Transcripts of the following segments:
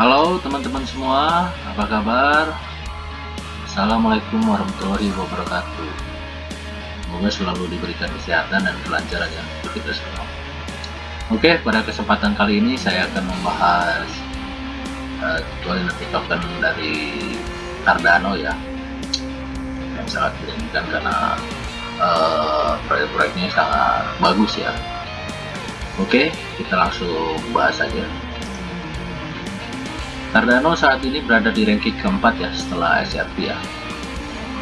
Halo teman-teman semua, apa kabar? Assalamualaikum warahmatullahi wabarakatuh. Semoga selalu diberikan kesehatan dan kelancaran yang untuk kita semua. Oke, pada kesempatan kali ini saya akan membahas tutorial token dari Cardano ya, yang sangat menjanjikan karena proyek-proyeknya sangat bagus ya. Oke, kita langsung bahas saja. Cardano saat ini berada di ranking keempat ya setelah SRP ya,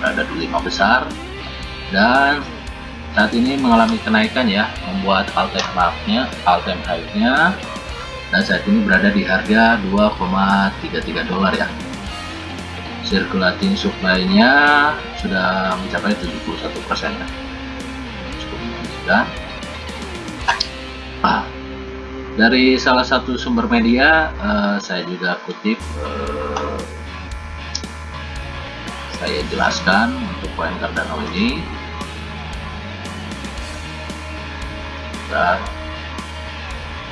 berada di 5 besar dan saat ini mengalami kenaikan ya, membuat all-time high-nya dan saat ini berada di harga 2,33 dolar ya. Circulating supply-nya sudah mencapai 71% ya, cukup menjanjikan. Dari salah satu sumber media, saya juga kutip, saya jelaskan untuk koin Cardano ini.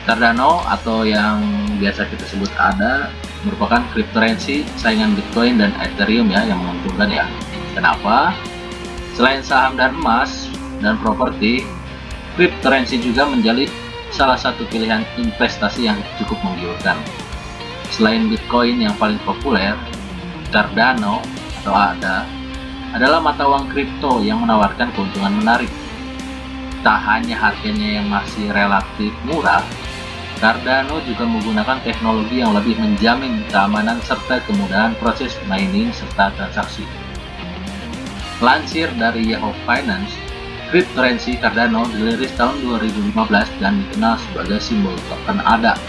Cardano atau yang biasa kita sebut ADA merupakan cryptocurrency saingan Bitcoin dan Ethereum ya, yang menguntungkan ya. Kenapa? Selain saham dan emas dan properti, cryptocurrency juga menjadi salah satu pilihan investasi yang cukup menggiurkan. Selain Bitcoin yang paling populer, Cardano atau ADA adalah mata uang kripto yang menawarkan keuntungan menarik. Tak hanya harganya yang masih relatif murah, Cardano juga menggunakan teknologi yang lebih menjamin keamanan serta kemudahan proses mining serta transaksi. Lansir dari Yahoo Finance, cryptocurrency Cardano dirilis tahun 2015 dan dikenal sebagai simbol token ADA.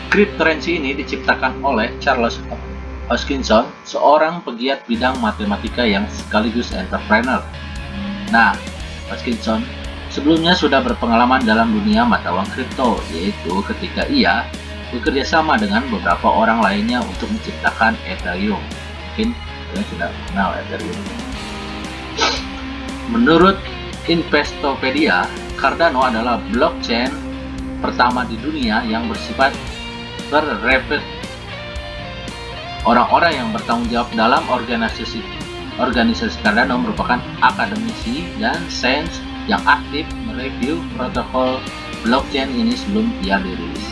Cryptocurrency ini diciptakan oleh Charles Hoskinson, seorang pegiat bidang matematika yang sekaligus entrepreneur. Nah, Hoskinson sebelumnya sudah berpengalaman dalam dunia mata uang kripto, yaitu ketika ia bekerja sama dengan beberapa orang lainnya untuk menciptakan Ethereum. Mungkin kalian sudah kenal Ethereum. Menurut Investopedia, Cardano adalah blockchain pertama di dunia yang bersifat berrepet. Orang-orang yang bertanggung jawab dalam organisasi Cardano merupakan akademisi dan sains yang aktif mereview protokol blockchain ini sebelum ia dirilis.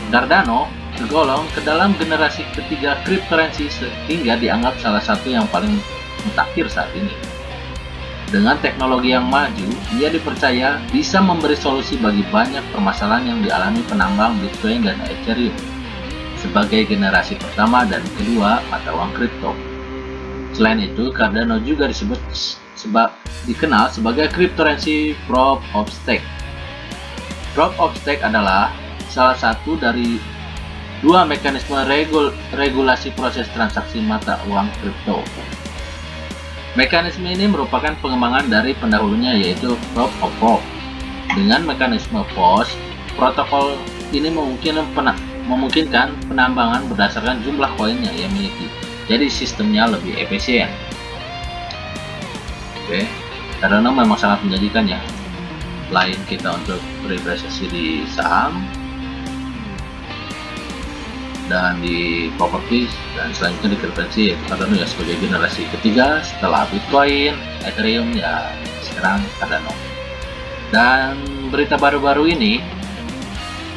Cardano tergolong ke dalam generasi ketiga cryptocurrency sehingga dianggap salah satu yang paling mutakhir saat ini. Dengan teknologi yang maju, ia dipercaya bisa memberi solusi bagi banyak permasalahan yang dialami penambang Bitcoin dan Ethereum sebagai generasi pertama dan kedua mata uang kripto. Selain itu, Cardano juga dikenal sebagai cryptocurrency Proof of Stake. Proof of Stake adalah salah satu dari dua mekanisme regulasi proses transaksi mata uang kripto. Mekanisme ini merupakan pengembangan dari pendahulunya, yaitu Proof of Work. Dengan mekanisme POS, protokol ini memungkinkan penambangan berdasarkan jumlah koin yang ia miliki. Jadi sistemnya lebih efisien. Oke, Cardano memang sangat menjanjikan ya. Selain kita untuk berinvestasi di saham dan di properti dan selanjutnya di cryptocurrency, yaitu Cardano ya sebagai generasi ketiga setelah Bitcoin, Ethereum ya sekarang Cardano. Dan berita baru-baru ini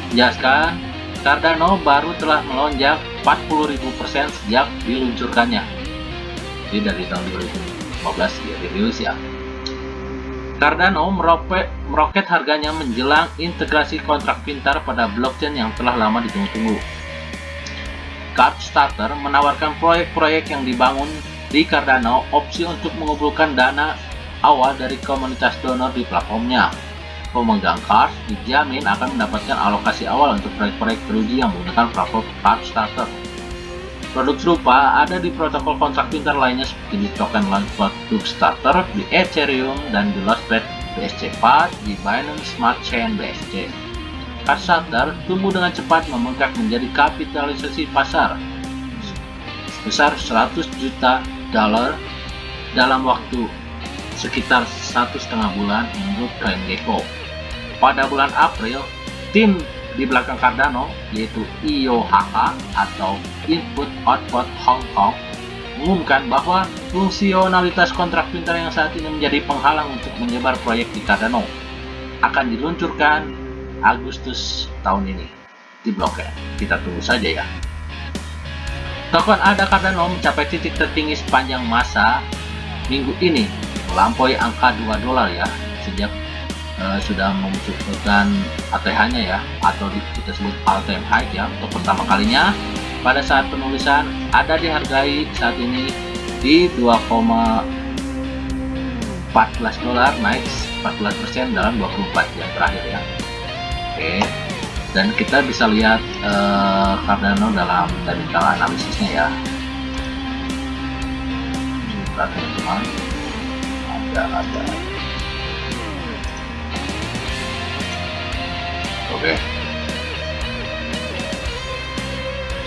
menjelaskan Cardano baru telah melonjak 40.000% sejak diluncurkannya. Jadi dari tahun 2015 dia dirilis ya. Cardano meroket harganya menjelang integrasi kontrak pintar pada blockchain yang telah lama ditunggu-tunggu. Starter menawarkan proyek-proyek yang dibangun di Cardano opsi untuk mengumpulkan dana awal dari komunitas donor di platformnya. Pemegang Card dijamin akan mendapatkan alokasi awal untuk proyek-proyek teruji yang menggunakan platform Starter. Produk serupa ada di protokol kontrak pintar lainnya seperti di token Launchpad Starter, di Ethereum, dan di Launchpad BSC4 di Binance Smart Chain BSC. Starter tumbuh dengan cepat membengkak menjadi kapitalisasi pasar sebesar 100 juta dolar dalam waktu sekitar 1,5 bulan menurut CoinGecko. Pada bulan April, tim di belakang Cardano, yaitu IOHK atau Input Output Hong Kong, mengumumkan bahwa fungsionalitas kontrak pintar yang saat ini menjadi penghalang untuk menyebar proyek di Cardano akan diluncurkan Agustus tahun ini di bloknya. Kita tunggu saja ya. Token ADA Cardano mencapai titik tertinggi sepanjang masa minggu ini, melampaui angka $2 ya, sejak sudah memunculkan ATH-nya ya, atau kita sebut all-time high ya, untuk pertama kalinya. Pada saat penulisan ada dihargai saat ini di $2,14, naik 14% dalam 24 jam terakhir ya. Oke, dan kita bisa lihat Cardano dalam technical analisisnya ya. Teman-teman, ada. Oke.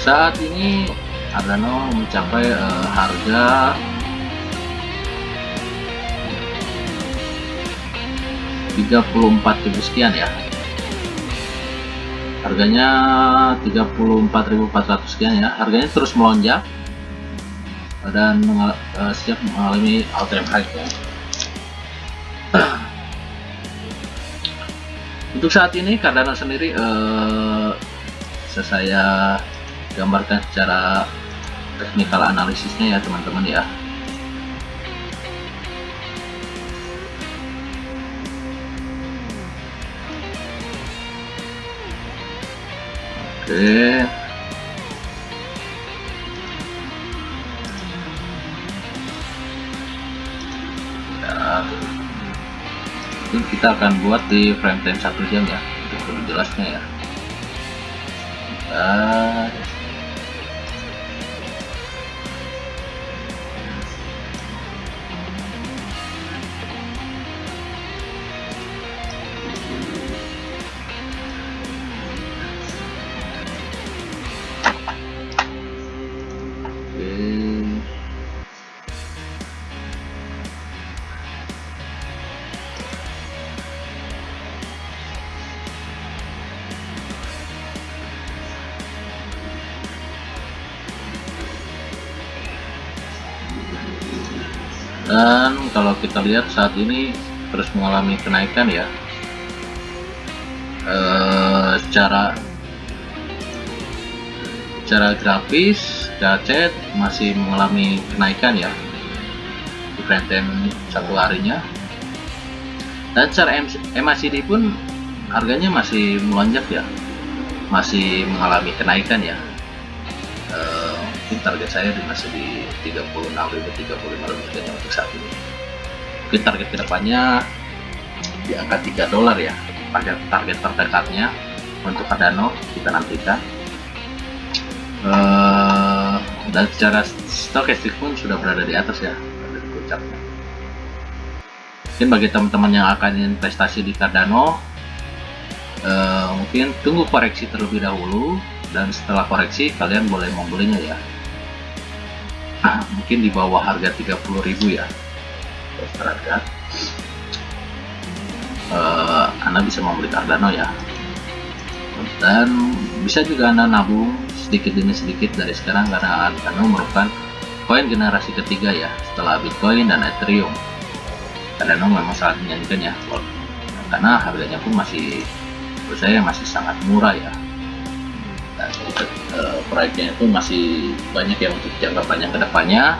Saat ini Cardano mencapai harga $34.000 sekian ya. Harganya 34.400 sekian ya. Harganya terus melonjak dan siap mengalami all-time high ya. Untuk saat ini Cardano sendiri bisa saya gambarkan secara technical analisisnya ya teman-teman ya. Oke. Mungkin kita akan buat di frame time 1 jam ya, untuk lebih jelasnya ya. Dan kalau kita lihat saat ini terus mengalami kenaikan ya, secara grafis gacet masih mengalami kenaikan ya di frame time 1 harinya, dan secara MACD pun harganya masih melonjak ya, masih mengalami kenaikan ya. Target saya masih di 36.000 35.000 sekian untuk saat ini. Mungkin target kedepannya di angka $3 ya, target terdekatnya untuk Cardano kita nantikan. Dan secara stokastik pun sudah berada di atas ya, berada di puncaknya. Mungkin bagi teman-teman yang akan investasi di Cardano, mungkin tunggu koreksi terlebih dahulu, dan setelah koreksi kalian boleh membelinya ya. Mungkin di bawah harga 30.000 ya. Perhatikan, Anda bisa membeli Cardano ya, dan bisa juga Anda nabung sedikit demi sedikit dari sekarang, karena Cardano merupakan koin generasi ketiga ya, setelah Bitcoin dan Ethereum. Cardano memang sangat menjanjikan ya, karena harganya pun masih, menurut saya masih sangat murah ya. Dan proyeknya itu masih banyak ya untuk jangka panjang kedepannya,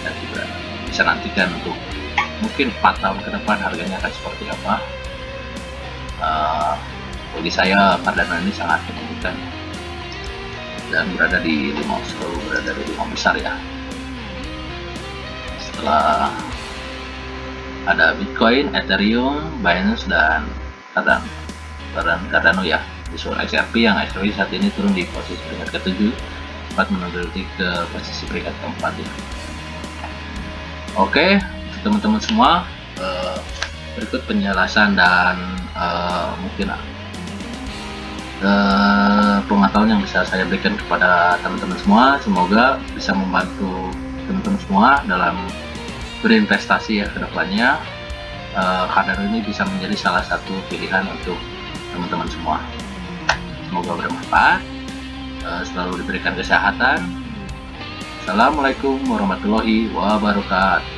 dan juga bisa nantikan untuk mungkin 4 tahun ke depan harganya akan seperti apa. Bagi saya Cardano ini sangat menjanjikan dan berada di 5 besar ya. Setelah ada Bitcoin, Ethereum, Binance, dan Cardano ya. Visual XRP yang saat ini turun di posisi peringkat ke-7, sempat menduduki ke posisi peringkat ke-4 ya. Oke, teman-teman semua, berikut penjelasan dan mungkin pengetahuan yang bisa saya berikan kepada teman-teman semua. Semoga bisa membantu teman-teman semua dalam berinvestasi ya ke depannya. Cardano ini bisa menjadi salah satu pilihan untuk teman-teman semua. Semoga bermanfaat, selalu diberikan kesehatan. Assalamualaikum warahmatullahi wabarakatuh.